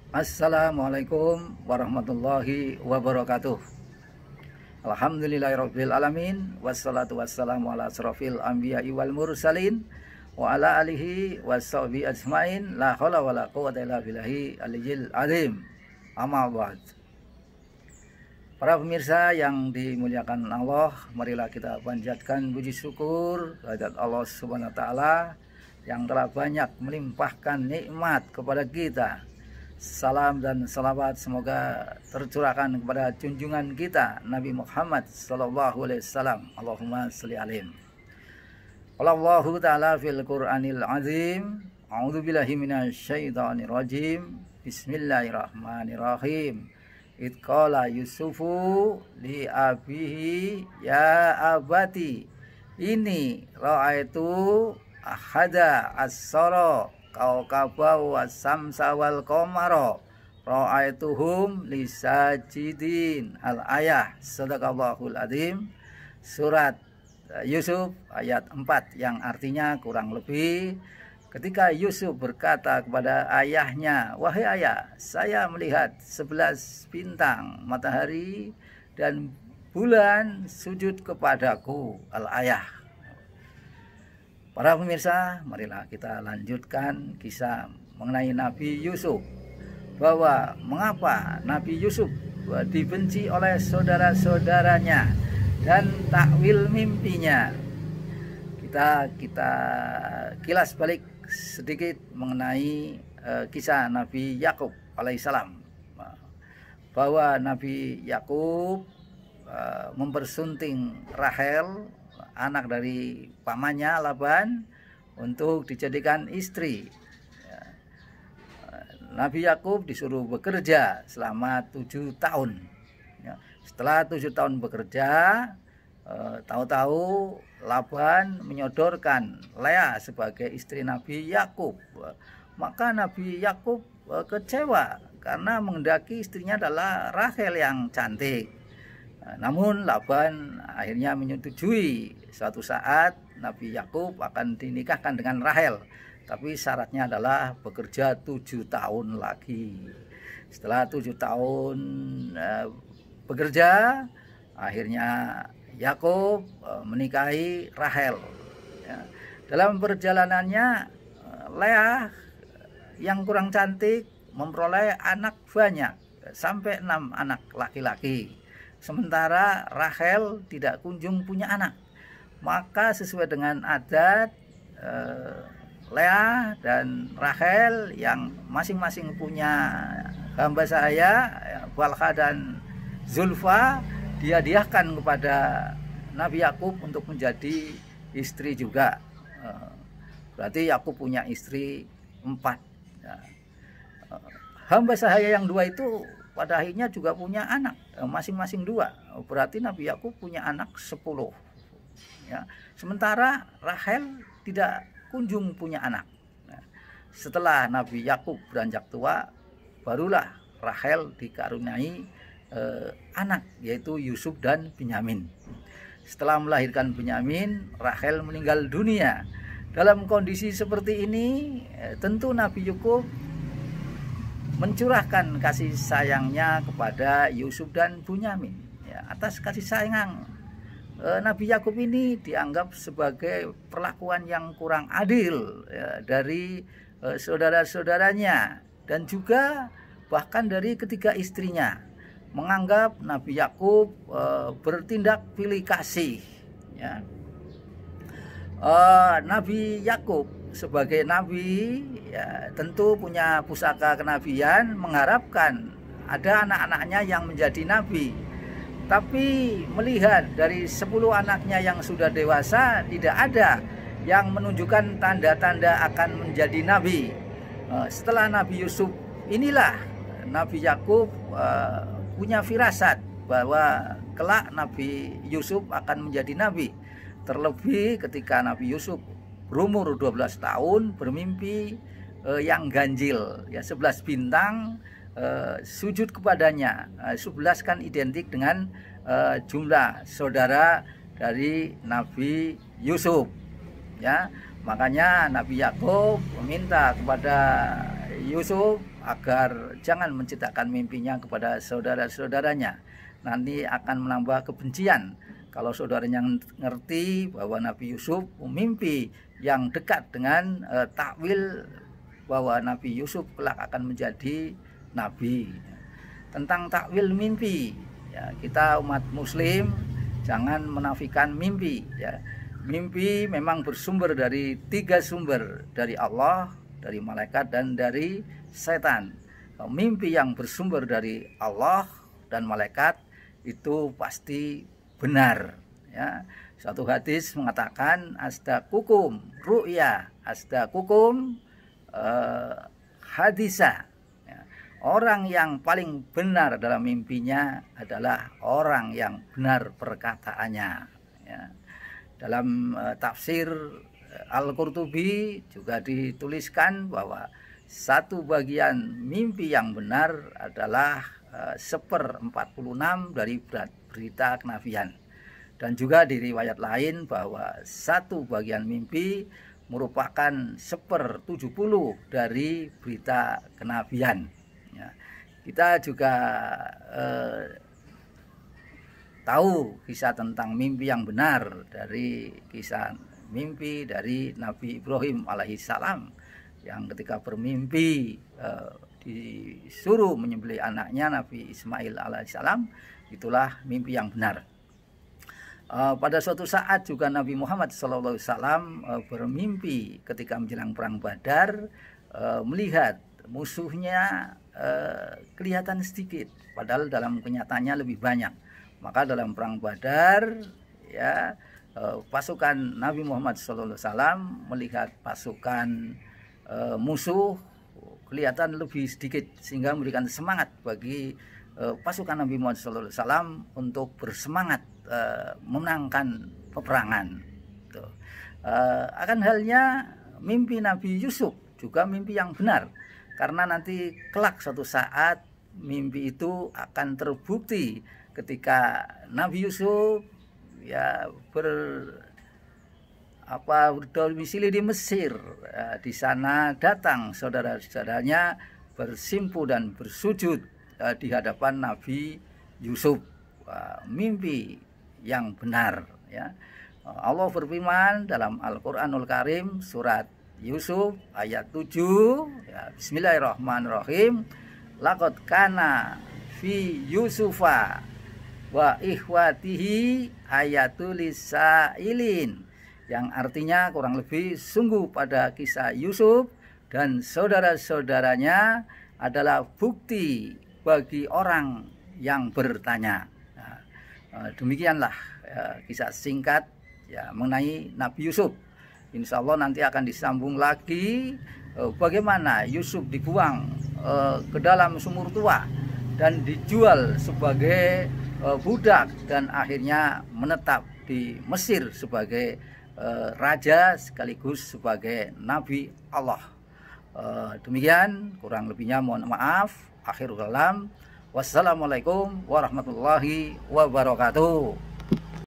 Assalamualaikum warahmatullahi wabarakatuh. Alhamdulillahirabbil alamin, wassalatu wassalamu ala asrofil anbiya'i wal mursalin wa ala alihi washabihi ajmain, la haula wala quwwata illa billahi aliyil azim. Amma ba'd. Para pemirsa yang dimuliakan Allah, marilah kita panjatkan puji syukur kehadirat Allah Subhanahu wa taala yang telah banyak melimpahkan nikmat kepada kita. Salam dan salawat semoga tercurahkan kepada junjungan kita Nabi Muhammad sallallahu alaihi wasallam. Allahumma shalli alaihi. Allahu ta'ala fil Qur'anil azim. A'udzu billahi minasyaitonir rajim. Bismillahirrahmanirrahim. Id qala Yusufu li abihi ya abati ini ra'aitu ahada as-sara kaukabau wasamsa wal qamara ra'aituhum lisajidin. Al-ayah. Shadaqallahul azim. Surat Yusuf ayat 4 yang artinya kurang lebih ketika Yusuf berkata kepada ayahnya, "Wahai ayah, saya melihat 11 bintang, matahari dan bulan sujud kepadaku." Al-ayah. Para pemirsa, marilah kita lanjutkan kisah mengenai Nabi Yusuf, bahwa mengapa Nabi Yusuf dibenci oleh saudara-saudaranya dan takwil mimpinya. Kita kilas balik sedikit mengenai kisah Nabi Yakub alaihissalam, bahwa Nabi Yakub mempersunting Rahel, anak dari pamannya Laban, untuk dijadikan istri. Nabi Yakub disuruh bekerja selama 7 tahun. Setelah 7 tahun bekerja, tahu-tahu Laban menyodorkan Lea sebagai istri Nabi Yakub. Maka Nabi Yakub kecewa karena menghendaki istrinya adalah Rahel yang cantik. Namun Laban akhirnya menyetujui suatu saat Nabi Yakub akan dinikahkan dengan Rahel, tapi syaratnya adalah bekerja 7 tahun lagi. Setelah 7 tahun bekerja, akhirnya Yakub menikahi Rahel. Dalam perjalanannya, Lea yang kurang cantik memperoleh anak banyak, sampai 6 anak laki-laki. Sementara Rahel tidak kunjung punya anak. Maka sesuai dengan adat, Lea dan Rahel yang masing-masing punya hamba sahaya, Balha dan Zulfa, dihadiahkan kepada Nabi Yakub untuk menjadi istri juga. Berarti Yakub punya istri 4. Hamba sahaya yang 2 itu pada akhirnya juga punya anak, masing-masing 2. Berarti Nabi Yakub punya anak 10. Sementara Rahel tidak kunjung punya anak. Setelah Nabi Yakub beranjak tua, barulah Rahel dikaruniai anak, yaitu Yusuf dan Binyamin. Setelah melahirkan Binyamin, Rahel meninggal dunia. Dalam kondisi seperti ini, tentu Nabi Yakub mencurahkan kasih sayangnya kepada Yusuf dan Binyamin. Atas kasih sayang Nabi Yakub ini dianggap sebagai perlakuan yang kurang adil dari saudara-saudaranya, dan juga bahkan dari ketiga istrinya, menganggap Nabi Yakub bertindak pilih kasih. Nabi Yakub sebagai nabi tentu punya pusaka kenabian, mengharapkan ada anak-anaknya yang menjadi nabi. Tapi melihat dari 10 anaknya yang sudah dewasa, tidak ada yang menunjukkan tanda-tanda akan menjadi nabi. Setelah Nabi Yusuf inilah Nabi Yakub punya firasat bahwa kelak Nabi Yusuf akan menjadi nabi. Terlebih ketika Nabi Yusuf berumur 12 tahun bermimpi yang ganjil, 11 bintang sujud kepadanya. 11 kan identik dengan jumlah saudara dari Nabi Yusuf. Makanya Nabi Yakub meminta kepada Yusuf agar jangan menceritakan mimpinya kepada saudara-saudaranya. Nanti akan menambah kebencian. Kalau saudaranya ngerti bahwa Nabi Yusuf mimpi yang dekat dengan takwil bahwa Nabi Yusuf kelak akan menjadi nabi. Tentang takwil mimpi, ya, kita umat muslim jangan menafikan mimpi, ya. Mimpi memang bersumber dari 3 sumber, dari Allah, dari malaikat, dan dari setan. Mimpi yang bersumber dari Allah dan malaikat itu pasti benar, ya. Suatu hadis mengatakan asdaqukum ru'ya, asdaqukum hadisa. Ya. Orang yang paling benar dalam mimpinya adalah orang yang benar perkataannya, ya. Dalam tafsir Al-Qurtubi juga dituliskan bahwa satu bagian mimpi yang benar adalah 1/46 dari berita kenabian. Dan juga di riwayat lain bahwa satu bagian mimpi merupakan 1/70 dari berita kenabian. Ya. Kita juga tahu kisah tentang mimpi yang benar dari kisah mimpi dari Nabi Ibrahim alaihissalam, yang ketika bermimpi disuruh menyembelih anaknya Nabi Ismail alaihissalam. Itulah mimpi yang benar. Pada suatu saat juga Nabi Muhammad SAW bermimpi ketika menjelang perang Badar, melihat musuhnya kelihatan sedikit, padahal dalam kenyataannya lebih banyak. Maka dalam perang Badar, ya, pasukan Nabi Muhammad SAW melihat pasukan musuh kelihatan lebih sedikit, sehingga memberikan semangat bagi pasukan Nabi Muhammad SAW untuk bersemangat memenangkan peperangan. Akan halnya mimpi Nabi Yusuf juga mimpi yang benar, karena nanti kelak suatu saat mimpi itu akan terbukti ketika Nabi Yusuf, ya, berdomisili di Mesir. Di sana datang saudara-saudaranya bersimpu dan bersujud di hadapan Nabi Yusuf. Mimpi yang benar, ya. Allah berfirman dalam Al-Qur'anul Karim surat Yusuf ayat 7, ya, Bismillahirrahmanirrahim. Laqad kana fi Yusufa wa ikhwatihi ayatul lisailin, yang artinya kurang lebih sungguh pada kisah Yusuf dan saudara-saudaranya adalah bukti bagi orang yang bertanya. Demikianlah kisah singkat, ya, mengenai Nabi Yusuf. Insya Allah nanti akan disambung lagi bagaimana Yusuf dibuang ke dalam sumur tua dan dijual sebagai budak, dan akhirnya menetap di Mesir sebagai raja sekaligus sebagai Nabi Allah. Demikian, kurang lebihnya mohon maaf. Akhirul kalam, wassalamualaikum warahmatullahi wabarakatuh.